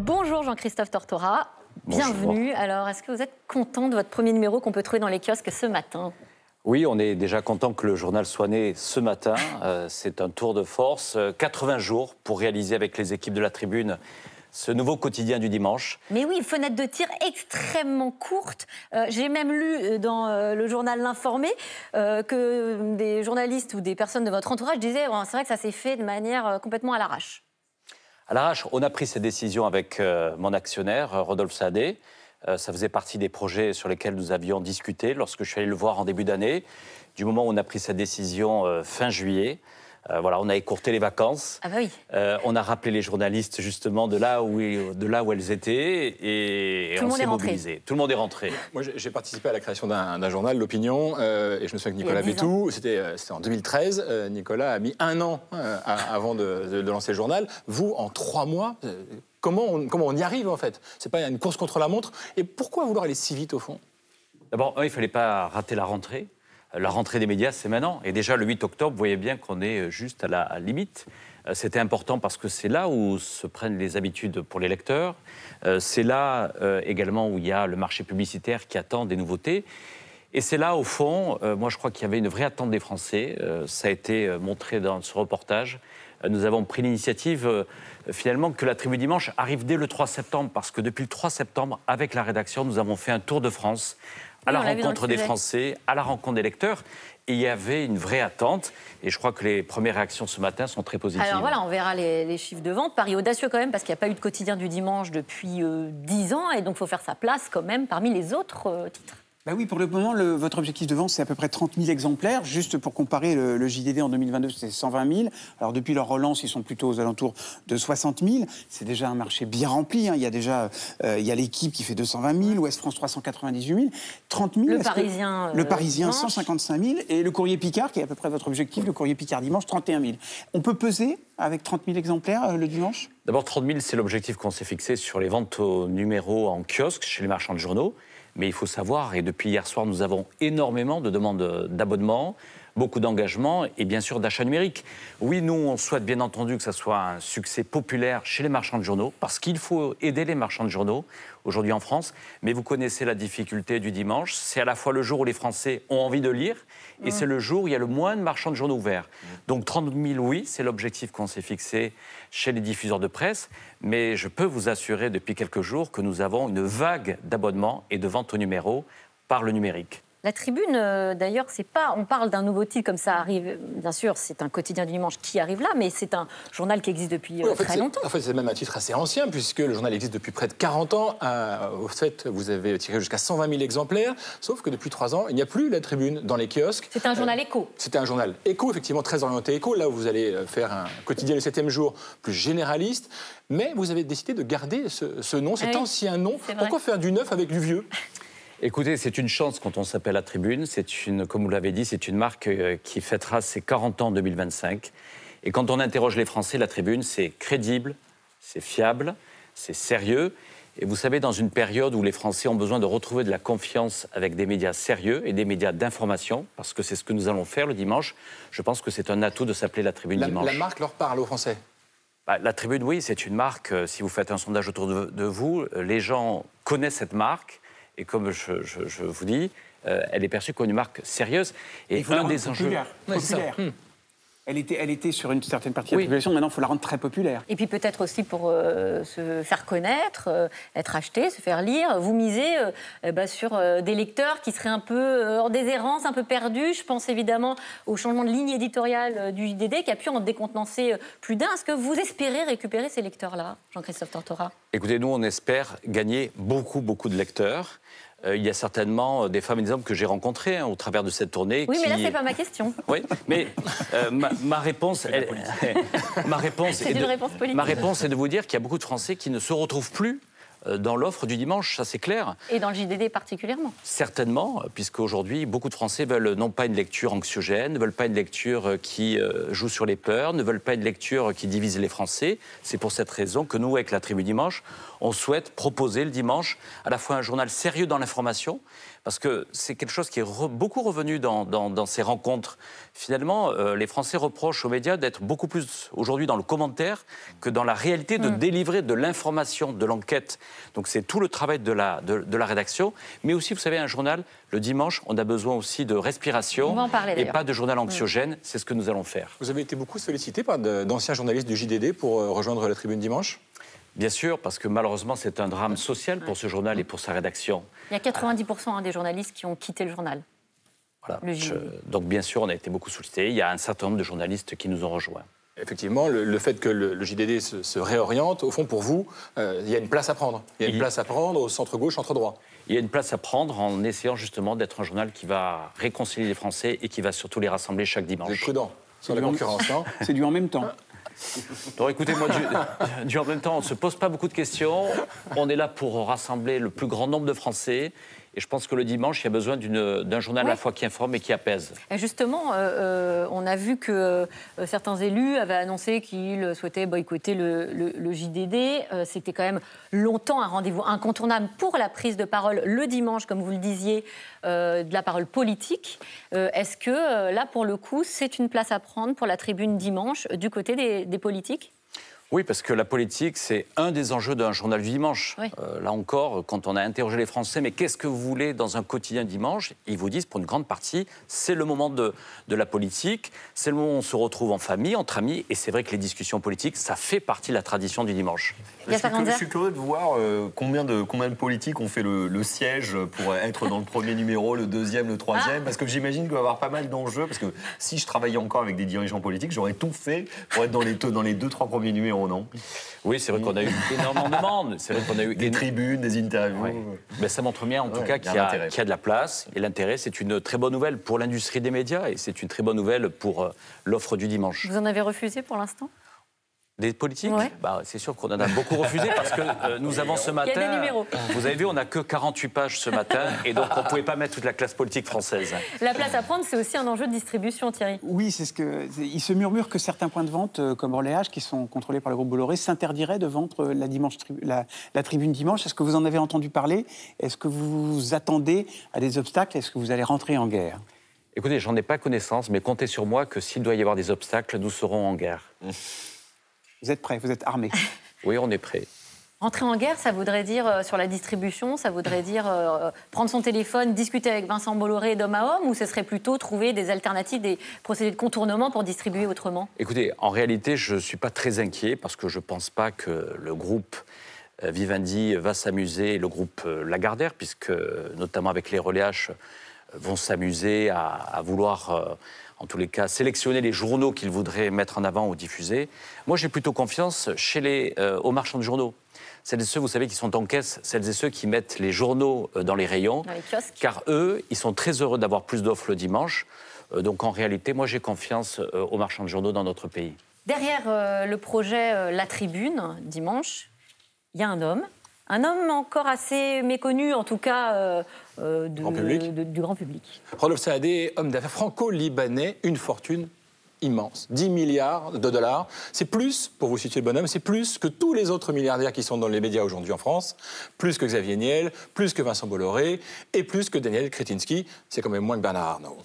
Bonjour Jean-Christophe Tortora, bienvenue. Bonjour. Alors, est-ce que vous êtes content de votre premier numéro qu'on peut trouver dans les kiosques ce matin? Oui, on est déjà content que le journal soit né ce matin. C'est un tour de force, 80 jours pour réaliser avec les équipes de la Tribune ce nouveau quotidien du dimanche. Mais oui, fenêtre de tir extrêmement courte. J'ai même lu dans le journal L'Informé que des journalistes ou des personnes de votre entourage disaient bon, c'est vrai que ça s'est fait de manière complètement à l'arrache. À l'arrache, on a pris cette décision avec mon actionnaire, Rodolphe Saadé. Ça faisait partie des projets sur lesquels nous avions discuté lorsque je suis allé le voir en début d'année. Du moment où on a pris cette décision fin juillet, voilà, on a écourté les vacances. Ah bah oui. On a rappelé les journalistes justement de là où elles étaient et Tout le on monde s'est est rentré. mobilisé. Tout le monde est rentré. Moi, j'ai participé à la création d'un journal, L'Opinion, et je me souviens que Nicolas Bétou, c'était en 2013, Nicolas a mis 1 an avant de lancer le journal. Vous, en 3 mois, comment on y arrive en fait? C'est pas une course contre la montre. Et pourquoi vouloir aller si vite au fond? D'abord, il ne fallait pas rater la rentrée. La rentrée des médias, c'est maintenant. Et déjà, le 8 octobre, vous voyez bien qu'on est juste à la limite. C'était important parce que c'est là où se prennent les habitudes pour les lecteurs. C'est là également où il y a le marché publicitaire qui attend des nouveautés. Et c'est là, au fond, moi je crois qu'il y avait une vraie attente des Français. Ça a été montré dans ce reportage. Nous avons pris l'initiative, finalement, que la Tribune Dimanche arrive dès le 3 septembre. Parce que depuis le 3 septembre, avec la rédaction, nous avons fait un tour de France à la rencontre des Français, à la rencontre des lecteurs. Et il y avait une vraie attente. Et je crois que les premières réactions ce matin sont très positives. Alors voilà, on verra les chiffres de vente. Pari audacieux quand même, parce qu'il n'y a pas eu de quotidien du dimanche depuis 10 ans. Et donc, il faut faire sa place quand même parmi les autres titres. Ben oui, pour le moment, votre objectif de vente, c'est à peu près 30 000 exemplaires. Juste pour comparer, le JDD en 2022, c'était 120 000. Alors, depuis leur relance, ils sont plutôt aux alentours de 60 000. C'est déjà un marché bien rempli. Hein. Il y a déjà l'Équipe qui fait 220 000, Ouest France 398 000, 30 000. Le Parisien, 155 000. Et le Courrier Picard, qui est à peu près votre objectif, le Courrier Picard dimanche, 31 000. On peut peser avec 30 000 exemplaires le dimanche? D'abord, 30 000, c'est l'objectif qu'on s'est fixé sur les ventes au numéro en kiosque, chez les marchands de journaux. Mais il faut savoir, et depuis hier soir, nous avons énormément de demandes d'abonnement, beaucoup d'engagement et bien sûr d'achats numériques. Oui, nous, on souhaite bien entendu que ça soit un succès populaire chez les marchands de journaux, parce qu'il faut aider les marchands de journaux aujourd'hui en France. Mais vous connaissez la difficulté du dimanche. C'est à la fois le jour où les Français ont envie de lire et c'est le jour où il y a le moins de marchands de journaux ouverts. Donc 30 000, oui, c'est l'objectif qu'on s'est fixé chez les diffuseurs de presse. Mais je peux vous assurer depuis quelques jours que nous avons une vague d'abonnements et de ventes au numéro par le numérique. La Tribune, d'ailleurs, c'est pas. On parle d'un nouveau titre comme ça arrive. Bien sûr, c'est un quotidien du dimanche qui arrive là, mais c'est un journal qui existe depuis très longtemps. En fait, c'est même un titre assez ancien, puisque le journal existe depuis près de 40 ans. Au fait, vous avez tiré jusqu'à 120 000 exemplaires, sauf que depuis 3 ans, il n'y a plus la Tribune dans les kiosques. C'est un journal éco. C'était un journal éco, effectivement, très orienté éco. Là où vous allez faire un quotidien le 7e jour plus généraliste. Mais vous avez décidé de garder ce nom, cet ancien nom. Pourquoi faire du neuf avec du vieux ? Écoutez, c'est une chance quand on s'appelle La Tribune. Comme vous l'avez dit, c'est une marque qui fêtera ses 40 ans en 2025. Et quand on interroge les Français, La Tribune, c'est crédible, c'est fiable, c'est sérieux. Et vous savez, dans une période où les Français ont besoin de retrouver de la confiance avec des médias sérieux et des médias d'information, parce que c'est ce que nous allons faire le dimanche, je pense que c'est un atout de s'appeler La Tribune dimanche. La marque leur parle aux Français. La Tribune, oui, c'est une marque. Si vous faites un sondage autour de vous, les gens connaissent cette marque. Et comme je vous dis, elle est perçue comme une marque sérieuse. Et il faut la rendre populaire. Elle était sur une certaine partie de la population, maintenant il faut la rendre très populaire. Et puis peut-être aussi pour se faire connaître, être acheté, se faire lire. Vous misez sur des lecteurs qui seraient un peu hors des errances, un peu perdus. Je pense évidemment au changement de ligne éditoriale du JDD qui a pu en décontenancer plus d'un. Est-ce que vous espérez récupérer ces lecteurs-là, Jean-Christophe Tortora? Écoutez, nous on espère gagner beaucoup de lecteurs. Il y a certainement des femmes et des hommes que j'ai rencontrés au travers de cette tournée. Oui, mais là, c'est pas ma question. Oui, mais ma réponse est de vous dire qu'il y a beaucoup de Français qui ne se retrouvent plus dans l'offre du dimanche, ça c'est clair. Et dans le JDD particulièrement. Certainement, puisqu'aujourd'hui, beaucoup de Français veulent non pas une lecture anxiogène, ne veulent pas une lecture qui joue sur les peurs, ne veulent pas une lecture qui divise les Français. C'est pour cette raison que nous, avec la Tribune Dimanche, on souhaite proposer le dimanche à la fois un journal sérieux dans l'information, parce que c'est quelque chose qui est beaucoup revenu dans ces rencontres. Finalement, les Français reprochent aux médias d'être beaucoup plus aujourd'hui dans le commentaire que dans la réalité de délivrer de l'information, de l'enquête. Donc c'est tout le travail de la rédaction. Mais aussi, vous savez, un journal, le dimanche, on a besoin aussi de respiration. On va en parler, et pas de journal anxiogène. C'est ce que nous allons faire. Vous avez été beaucoup sollicité par d'anciens journalistes du JDD pour rejoindre la Tribune dimanche ? Bien sûr, parce que malheureusement, c'est un drame social pour ce journal et pour sa rédaction. Il y a 90% des journalistes qui ont quitté le journal. Voilà. Donc bien sûr, on a été beaucoup sollicités. Il y a un certain nombre de journalistes qui nous ont rejoints. Effectivement, le fait que le JDD se réoriente, au fond, pour vous, il y a une place à prendre. Il y a une place à prendre au centre-gauche, centre-droit. Il y a une place à prendre en essayant justement d'être un journal qui va réconcilier les Français et qui va surtout les rassembler chaque dimanche. Vous êtes prudent sur la concurrence, non ? C'est du en même temps. Donc écoutez, moi, en même temps, on ne se pose pas beaucoup de questions. On est là pour rassembler le plus grand nombre de Français. Et je pense que le dimanche, il y a besoin d'un journal à la fois qui informe et qui apaise. Et justement, on a vu que certains élus avaient annoncé qu'ils souhaitaient boycotter le JDD. C'était quand même longtemps un rendez-vous incontournable pour la prise de parole le dimanche, comme vous le disiez, de la parole politique. Est-ce que là, pour le coup, c'est une place à prendre pour la tribune dimanche du côté des politiques ? Oui, parce que la politique, c'est un des enjeux d'un journal du dimanche. Oui. Là encore, quand on a interrogé les Français, mais qu'est-ce que vous voulez dans un quotidien dimanche ? Ils vous disent, pour une grande partie, c'est le moment de la politique, c'est le moment où on se retrouve en famille, entre amis, et c'est vrai que les discussions politiques, ça fait partie de la tradition du dimanche. Je suis curieux de voir combien de politiques ont fait le siège pour être dans le premier numéro, le deuxième, le troisième, parce que j'imagine qu'il va y avoir pas mal d'enjeux, parce que si je travaillais encore avec des dirigeants politiques, j'aurais tout fait pour être dans les 2-3 premiers numéros. Non. Oui, c'est vrai qu'on a eu énormément de demandes. C'est vrai qu'on a eu des tribunes, des interviews. Ouais. Mais ça montre bien, en tout cas, qu'il y a de la place. Et l'intérêt, c'est une très bonne nouvelle pour l'industrie des médias et c'est une très bonne nouvelle pour l'offre du dimanche. Vous en avez refusé pour l'instant ? Des politiques ? Ouais. C'est sûr qu'on en a beaucoup refusé parce que nous avons ce matin... Il y a des numéros. Vous avez vu, on n'a que 48 pages ce matin et donc on ne pouvait pas mettre toute la classe politique française. La place à prendre, c'est aussi un enjeu de distribution, Thierry. Oui, il se murmure que certains points de vente, comme Relais H, qui sont contrôlés par le groupe Bolloré, s'interdiraient de vendre la tribune dimanche. Est-ce que vous en avez entendu parler ? Est-ce que vous vous attendez à des obstacles ? Est-ce que vous allez rentrer en guerre ? Écoutez, j'en ai pas connaissance, mais comptez sur moi que s'il doit y avoir des obstacles, nous serons en guerre. Vous êtes prêts, vous êtes armés. Oui, on est prêts. Rentrer en guerre, ça voudrait dire, sur la distribution, ça voudrait dire prendre son téléphone, discuter avec Vincent Bolloré d'homme à homme, ou ce serait plutôt trouver des alternatives, des procédés de contournement pour distribuer autrement ? Écoutez, en réalité, je ne suis pas très inquiet parce que je ne pense pas que le groupe Vivendi va s'amuser, le groupe Lagardère, puisque notamment avec les Relais H, vont s'amuser à vouloir... en tous les cas, sélectionner les journaux qu'ils voudraient mettre en avant ou diffuser. Moi, j'ai plutôt confiance aux marchands de journaux. Celles et ceux, vous savez, qui sont en caisse, celles et ceux qui mettent les journaux dans les rayons. Dans les kiosques. Car eux, ils sont très heureux d'avoir plus d'offres le dimanche. Donc, en réalité, moi, j'ai confiance aux marchands de journaux dans notre pays. Derrière le projet La Tribune, dimanche, il y a un homme encore assez méconnu, en tout cas du grand public. Rodolphe Saadé, homme d'affaires franco-libanais, une fortune immense, 10 milliards de dollars. C'est plus, pour vous situer le bonhomme, c'est plus que tous les autres milliardaires qui sont dans les médias aujourd'hui en France, plus que Xavier Niel, plus que Vincent Bolloré et plus que Daniel Kretinsky. C'est quand même moins que Bernard Arnault.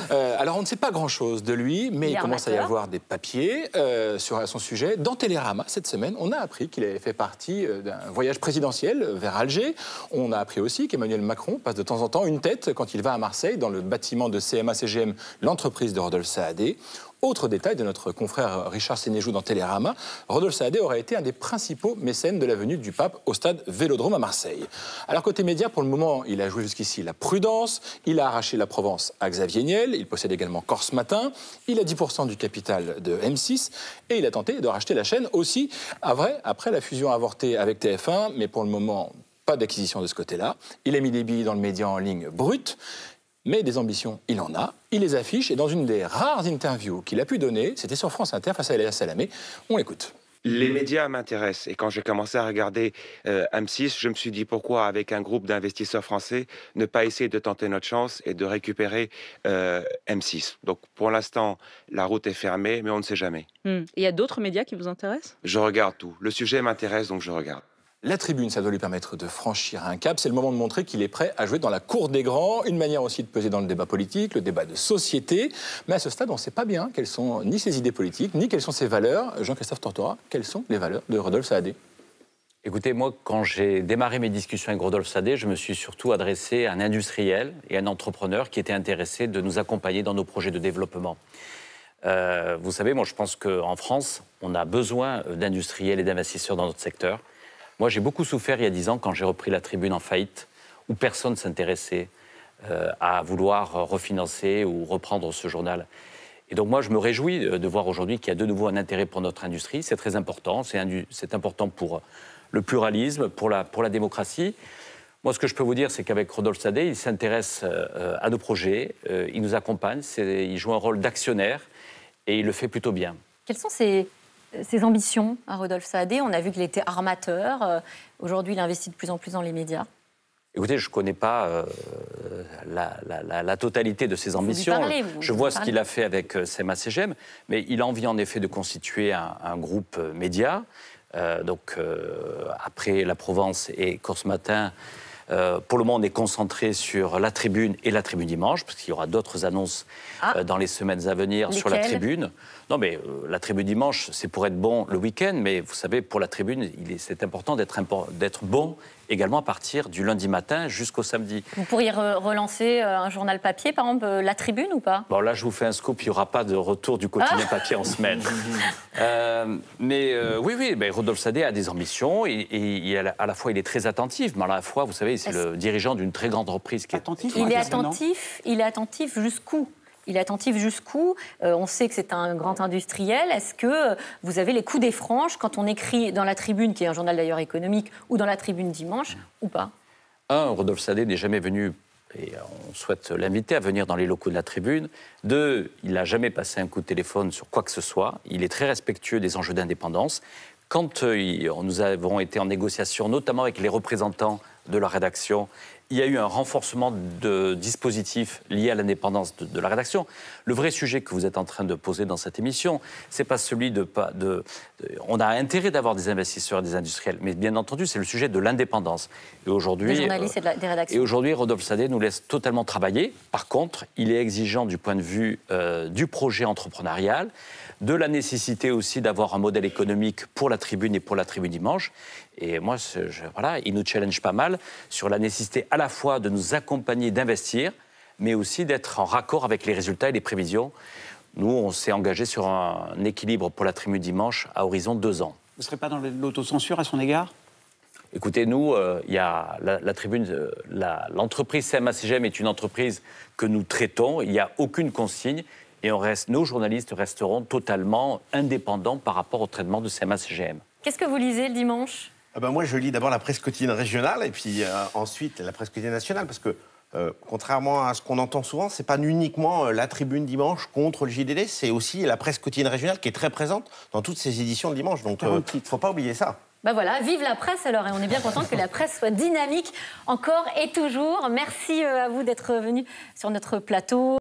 Alors on ne sait pas grand-chose de lui, mais il commence à y avoir des papiers sur son sujet. Dans Télérama, cette semaine, on a appris qu'il avait fait partie d'un voyage présidentiel vers Alger. On a appris aussi qu'Emmanuel Macron passe de temps en temps une tête quand il va à Marseille, dans le bâtiment de CMA-CGM, l'entreprise de Rodolphe Saadé. Autre détail de notre confrère Richard Sénéjoux dans Télérama, Rodolphe Saadé aurait été un des principaux mécènes de la venue du pape au stade Vélodrome à Marseille. Alors côté médias, pour le moment, il a joué jusqu'ici la prudence, il a arraché la Provence à Xavier Niel, il possède également Corse Matin, il a 10% du capital de M6 et il a tenté de racheter la chaîne aussi après la fusion avortée avec TF1, mais pour le moment, pas d'acquisition de ce côté-là. Il a mis des billes dans le média en ligne brut. Mais des ambitions, il en a, il les affiche, et dans une des rares interviews qu'il a pu donner, c'était sur France Inter face à Léa Salamé, on l'écoute. Les médias m'intéressent, et quand j'ai commencé à regarder M6, je me suis dit pourquoi, avec un groupe d'investisseurs français, ne pas essayer de tenter notre chance et de récupérer M6. Donc pour l'instant, la route est fermée, mais on ne sait jamais. Il y a d'autres médias qui vous intéressent ? Je regarde tout. Le sujet m'intéresse, donc je regarde. La tribune, ça doit lui permettre de franchir un cap. C'est le moment de montrer qu'il est prêt à jouer dans la cour des grands. Une manière aussi de peser dans le débat politique, le débat de société. Mais à ce stade, on ne sait pas bien quelles sont ni ses idées politiques, ni quelles sont ses valeurs. Jean-Christophe Tortora, quelles sont les valeurs de Rodolphe Saadé? Écoutez, moi, quand j'ai démarré mes discussions avec Rodolphe Saadé, je me suis surtout adressé à un industriel et à un entrepreneur qui était intéressé de nous accompagner dans nos projets de développement. Vous savez, moi, je pense qu'en France, on a besoin d'industriels et d'investisseurs dans notre secteur. Moi, j'ai beaucoup souffert il y a 10 ans quand j'ai repris la tribune en faillite, où personne ne s'intéressait à vouloir refinancer ou reprendre ce journal. Et donc moi, je me réjouis de voir aujourd'hui qu'il y a de nouveau un intérêt pour notre industrie. C'est très important. C'est important pour le pluralisme, pour la démocratie. Moi, ce que je peux vous dire, c'est qu'avec Rodolphe Saadé, il s'intéresse à nos projets, il nous accompagne, il joue un rôle d'actionnaire et il le fait plutôt bien. Quelles sont ses ambitions à Rodolphe Saadé? On a vu qu'il était armateur. Aujourd'hui, il investit de plus en plus dans les médias. Écoutez, je ne connais pas la totalité de ses ambitions. Je vois ce qu'il a fait avec CMA-CGM, mais il a envie en effet de constituer un groupe média. Après la Provence et Corse Matin, pour le moment, on est concentré sur la Tribune et la Tribune Dimanche, parce qu'il y aura d'autres annonces dans les semaines à venir sur la Tribune. Non, mais la Tribune Dimanche, c'est pour être bon le week-end, mais vous savez, pour la Tribune, c'est important d'être bon également à partir du lundi matin jusqu'au samedi. Vous pourriez relancer un journal papier, par exemple, la Tribune ou pas? Bon, là, je vous fais un scoop, il n'y aura pas de retour du quotidien papier en semaine. Oui, Rodolphe Saadé a des ambitions et à la fois, il est très attentif, mais à la fois, vous savez, c'est le dirigeant d'une très grande entreprise qui est attentif. Il est attentif jusqu'où? Il est attentif jusqu'où? On sait que c'est un grand industriel. Est-ce que vous avez les coups des franges quand on écrit dans la Tribune, qui est un journal d'ailleurs économique, ou dans la Tribune Dimanche, ou pas? Rodolphe Saadé n'est jamais venu, et on souhaite l'inviter à venir dans les locaux de la Tribune. 2, il n'a jamais passé un coup de téléphone sur quoi que ce soit. Il est très respectueux des enjeux d'indépendance. Quand nous avons été en négociation, notamment avec les représentants de la rédaction, il y a eu un renforcement de dispositifs liés à l'indépendance de la rédaction. Le vrai sujet que vous êtes en train de poser dans cette émission, c'est pas celui on a intérêt d'avoir des investisseurs et des industriels, mais bien entendu, c'est le sujet de l'indépendance. Et aujourd'hui, des journalistes et des rédactions. Et aujourd'hui, Rodolphe Saadé nous laisse totalement travailler. Par contre, il est exigeant du point de vue du projet entrepreneurial, de la nécessité aussi d'avoir un modèle économique pour la Tribune et pour la Tribune Dimanche. Et moi, il nous challenge pas mal sur la nécessité à la fois de nous accompagner, d'investir, mais aussi d'être en raccord avec les résultats et les prévisions. Nous, on s'est engagé sur un équilibre pour la Tribune Dimanche à horizon 2 ans. Vous ne serez pas dans l'autocensure à son égard? Écoutez, nous, il y a la Tribune, l'entreprise CMA-CGM est une entreprise que nous traitons, il n'y a aucune consigne. Et nos journalistes resteront totalement indépendants par rapport au traitement de CMA-CGM. Qu'est-ce que vous lisez le dimanche? Moi, je lis d'abord la presse quotidienne régionale et puis ensuite la presse quotidienne nationale. Parce que, contrairement à ce qu'on entend souvent, ce n'est pas uniquement la Tribune dimanche contre le JDD, c'est aussi la presse quotidienne régionale qui est très présente dans toutes ces éditions de dimanche. Donc, il ne faut pas oublier ça. Voilà, vive la presse alors, et on est bien content que la presse soit dynamique encore et toujours. Merci à vous d'être venus sur notre plateau.